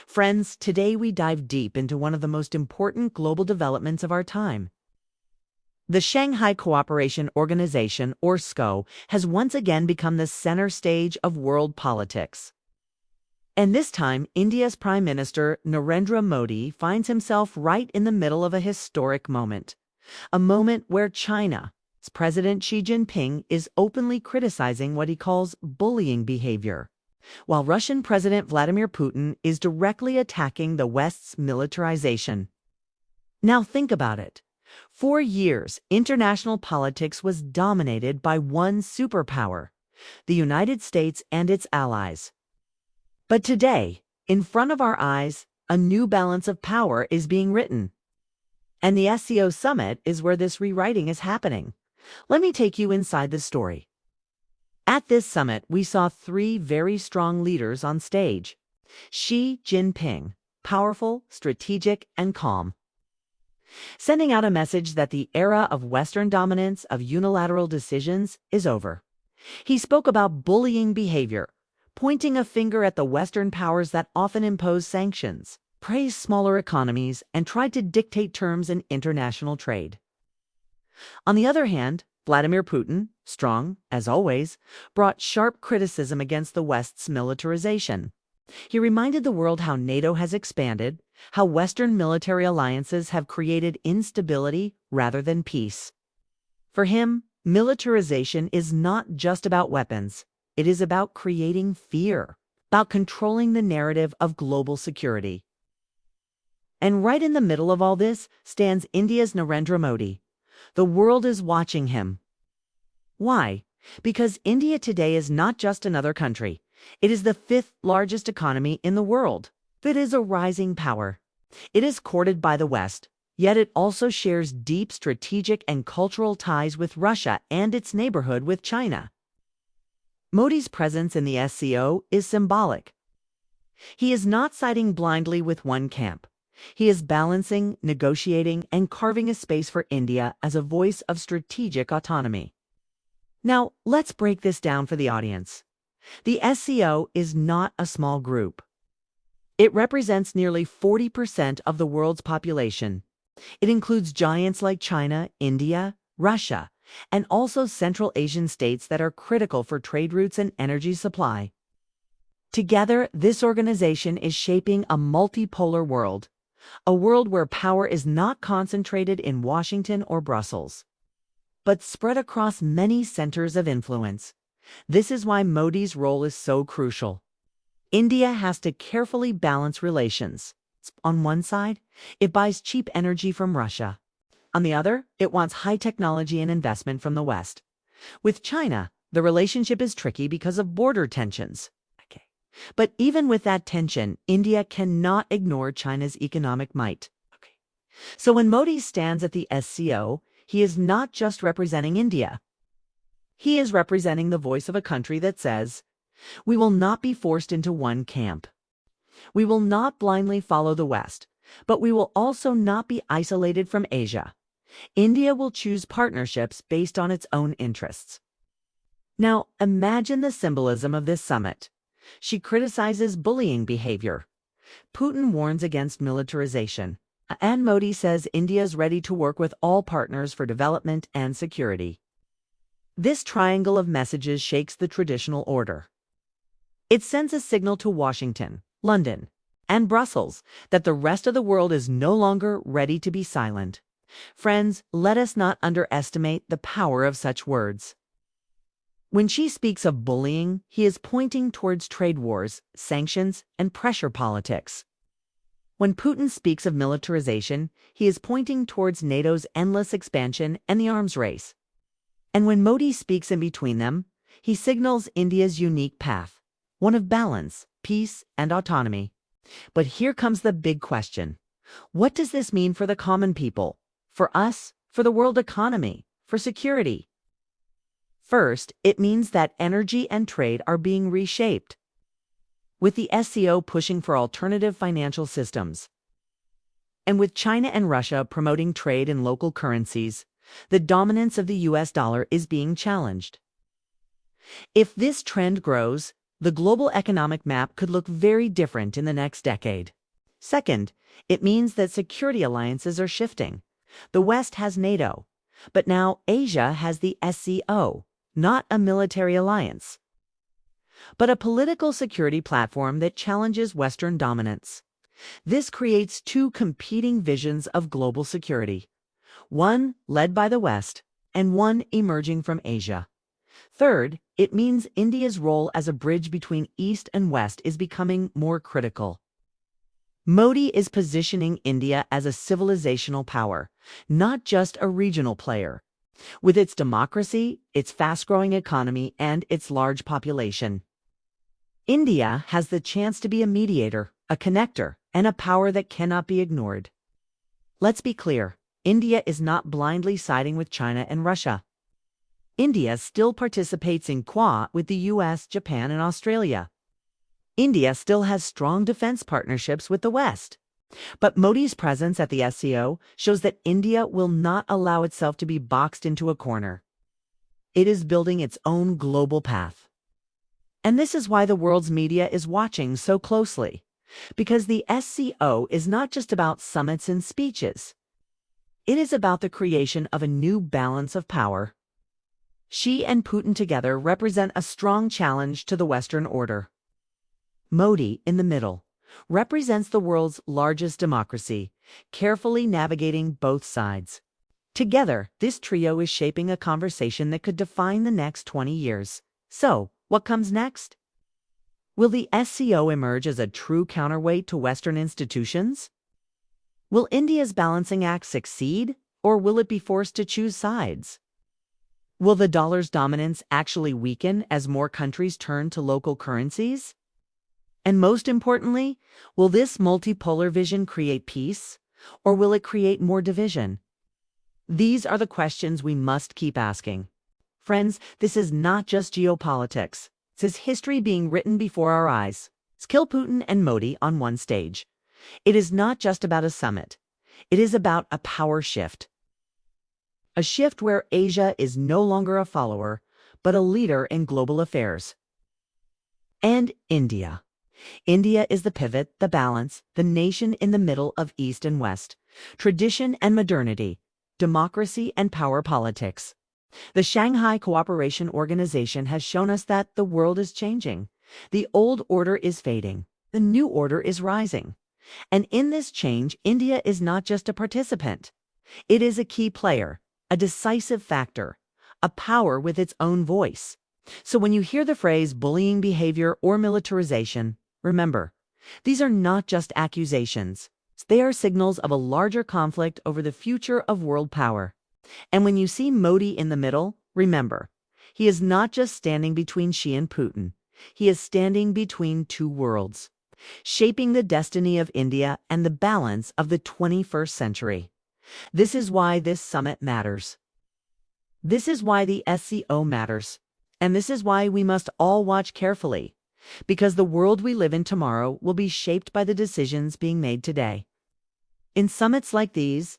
Friends, today we dive deep into one of the most important global developments of our time. The Shanghai Cooperation Organization, or SCO, has once again become the center stage of world politics. And this time, India's Prime Minister Narendra Modi finds himself right in the middle of a historic moment. A moment where China's President Xi Jinping is openly criticizing what he calls bullying behavior, while Russian President Vladimir Putin is directly attacking the West's militarization. Now think about it. For years, international politics was dominated by one superpower, the United States and its allies. But today, in front of our eyes, a new balance of power is being written. And the SCO summit is where this rewriting is happening. Let me take you inside the story. At this summit, we saw three very strong leaders on stage. Xi Jinping, powerful, strategic, and calm, sending out a message that the era of Western dominance of unilateral decisions is over. He spoke about bullying behavior, pointing a finger at the Western powers that often impose sanctions, praised smaller economies, and tried to dictate terms in international trade. On the other hand, Vladimir Putin, strong, as always, brought sharp criticism against the West's militarization. He reminded the world how NATO has expanded, how Western military alliances have created instability rather than peace. For him, militarization is not just about weapons. It is about creating fear, about controlling the narrative of global security. And right in the middle of all this stands India's Narendra Modi. The world is watching him. Why? Because India today is not just another country. It is the fifth largest economy in the world. It is a rising power. It is courted by the West, yet it also shares deep strategic and cultural ties with Russia and its neighborhood with China. Modi's presence in the SCO is symbolic. He is not siding blindly with one camp. He is balancing, negotiating, and carving a space for India as a voice of strategic autonomy. Now, let's break this down for the audience. The SCO is not a small group. It represents nearly 40% of the world's population. It includes giants like China, India, Russia, and also Central Asian states that are critical for trade routes and energy supply. Together, this organization is shaping a multipolar world, a world where power is not concentrated in Washington or Brussels, but spread across many centers of influence. This is why Modi's role is so crucial. India has to carefully balance relations. On one side, it buys cheap energy from Russia. On the other, it wants high technology and investment from the West. With China, the relationship is tricky because of border tensions. But even with that tension, India cannot ignore China's economic might. So when Modi stands at the SCO, he is not just representing India. He is representing the voice of a country that says, we will not be forced into one camp. We will not blindly follow the West, but we will also not be isolated from Asia. India will choose partnerships based on its own interests. Now, imagine the symbolism of this summit. She criticizes bullying behavior. Putin warns against militarization. And Modi says India is ready to work with all partners for development and security. This triangle of messages shakes the traditional order. It sends a signal to Washington, London, and Brussels that the rest of the world is no longer ready to be silent. Friends, let us not underestimate the power of such words. When she speaks of bullying, he is pointing towards trade wars, sanctions, and pressure politics. When Putin speaks of militarization, he is pointing towards NATO's endless expansion and the arms race. And when Modi speaks in between them, he signals India's unique path, one of balance, peace, and autonomy. But here comes the big question. What does this mean for the common people? For us? For the world economy? For security? First, it means that energy and trade are being reshaped, with the SCO pushing for alternative financial systems. And with China and Russia promoting trade in local currencies, the dominance of the US dollar is being challenged. If this trend grows, the global economic map could look very different in the next decade. Second, it means that security alliances are shifting. The West has NATO, but now Asia has the SCO, not a military alliance, but a political security platform that challenges Western dominance. This creates two competing visions of global security, one led by the West and one emerging from Asia. Third, it means India's role as a bridge between East and West is becoming more critical. Modi is positioning India as a civilizational power, not just a regional player. With its democracy, its fast-growing economy, and its large population, India has the chance to be a mediator, a connector, and a power that cannot be ignored. Let's be clear, India is not blindly siding with China and Russia. India still participates in QUAD with the US, Japan, and Australia. India still has strong defense partnerships with the West. But Modi's presence at the SCO shows that India will not allow itself to be boxed into a corner. It is building its own global path. And this is why the world's media is watching so closely. Because the SCO is not just about summits and speeches. It is about the creation of a new balance of power. Xi and Putin together represent a strong challenge to the Western order. Modi, in the middle, represents the world's largest democracy, carefully navigating both sides. Together, this trio is shaping a conversation that could define the next 20 years. So, what comes next? Will the SCO emerge as a true counterweight to Western institutions? Will India's balancing act succeed, or will it be forced to choose sides? Will the dollar's dominance actually weaken as more countries turn to local currencies? And most importantly, will this multipolar vision create peace, or will it create more division? These are the questions we must keep asking. Friends, this is not just geopolitics. This is history being written before our eyes. It's kill Putin and Modi on one stage. It is not just about a summit. It is about a power shift. A shift where Asia is no longer a follower, but a leader in global affairs. And India. India is the pivot, the balance, the nation in the middle of East and West, tradition and modernity, democracy and power politics. The Shanghai Cooperation Organization has shown us that the world is changing. The old order is fading. The new order is rising. And in this change, India is not just a participant. It is a key player, a decisive factor, a power with its own voice. So when you hear the phrase bullying behavior or militarization, remember, these are not just accusations. They are signals of a larger conflict over the future of world power. And when you see Modi in the middle, remember, he is not just standing between Xi and Putin. He is standing between two worlds, shaping the destiny of India and the balance of the 21st century. This is why this summit matters. This is why the SCO matters. And this is why we must all watch carefully. Because the world we live in tomorrow will be shaped by the decisions being made today. In summits like these,